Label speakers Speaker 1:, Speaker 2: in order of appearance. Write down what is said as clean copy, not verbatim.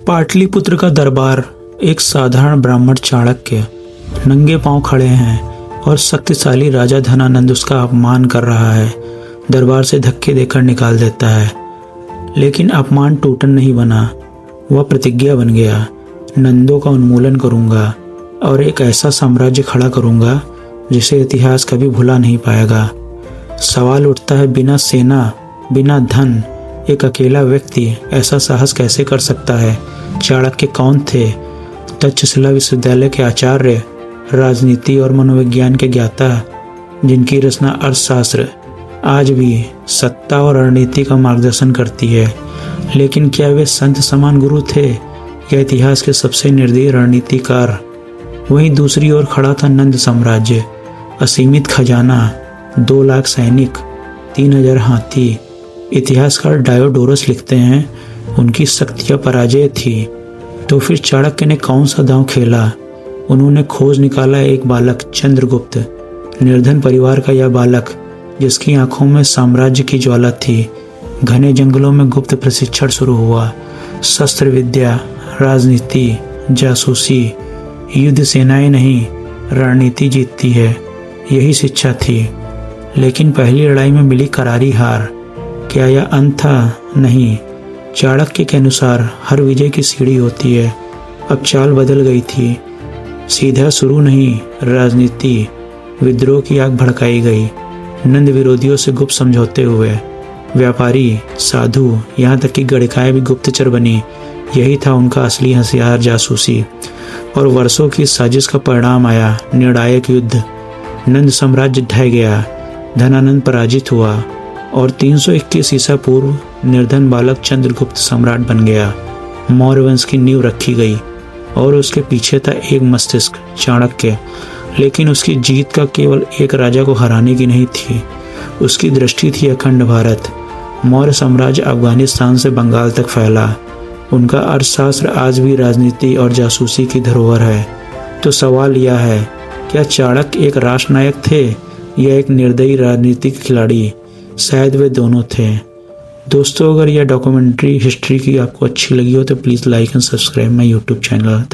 Speaker 1: पाटलिपुत्र का दरबार। एक साधारण ब्राह्मण चाणक्य नंगे पांव खड़े हैं और शक्तिशाली राजा धनानंद उसका अपमान कर रहा है। दरबार से धक्के देकर निकाल देता है, लेकिन अपमान टूटन नहीं बना, वह प्रतिज्ञा बन गया। नंदों का उन्मूलन करूंगा और एक ऐसा साम्राज्य खड़ा करूंगा जिसे इतिहास कभी भुला नहीं पाएगा। सवाल उठता है, बिना सेना, बिना धन, एक अकेला व्यक्ति ऐसा साहस कैसे कर सकता है? चाणक्य कौन थे? तक्षशिला विश्वविद्यालय के आचार्य, राजनीति और मनोविज्ञान के ज्ञाता, जिनकी रचना अर्थशास्त्र आज भी सत्ता और रणनीति का मार्गदर्शन करती है। लेकिन क्या वे संत समान गुरु थे या इतिहास के सबसे निर्दयी रणनीतिकार? वहीं दूसरी ओर खड़ा था नंद साम्राज्य, असीमित खजाना, 2 लाख सैनिक, 3000 हाथी। इतिहासकार डायोडोरस लिखते हैं, उनकी शक्ति पराजय थी। तो फिर चाणक्य ने कौन सा दांव खेला? उन्होंने खोज निकाला एक बालक, चंद्रगुप्त, निर्धन परिवार का यह बालक जिसकी आंखों में साम्राज्य की ज्वाला थी। घने जंगलों में गुप्त प्रशिक्षण शुरू हुआ। शस्त्र विद्या, राजनीति, जासूसी, युद्ध सेनाएं नहीं, रणनीति जीतती है, यही शिक्षा थी। लेकिन पहली लड़ाई में मिली करारी हार। क्या यह अंत था? नहीं। चाणक्य के अनुसार हर विजय की सीढ़ी होती है। अब चाल बदल गई थी। सीधा शुरू नहीं, राजनीति, विद्रोह की आग भड़काई गई। नंद विरोधियों से गुप्त समझौते हुए, व्यापारी, साधु, यहाँ तक कि गणिकाएं भी गुप्तचर बनी। यही था उनका असली हथियार, जासूसी। और वर्षों की साजिश का परिणाम आया, निर्णायक युद्ध। नंद साम्राज्य ढह गया, धनानंद पराजित हुआ और 321 ईसा पूर्व निर्धन बालक चंद्रगुप्त सम्राट बन गया। मौर्य वंश की नींव रखी गई और उसके पीछे था एक मस्तिष्क, चाणक्य। लेकिन उसकी जीत का केवल एक राजा को हराने की नहीं थी, उसकी दृष्टि थी अखंड भारत। मौर्य साम्राज्य अफगानिस्तान से बंगाल तक फैला। उनका अर्थशास्त्र आज भी राजनीति और जासूसी की धरोहर है। तो सवाल यह है, क्या चाणक्य एक राष्ट्रनायक थे या एक निर्दयी राजनीतिक खिलाड़ी? शायद वे दोनों थे। दोस्तों, अगर यह डॉक्यूमेंट्री हिस्ट्री की आपको अच्छी लगी हो तो please like and subscribe my YouTube channel.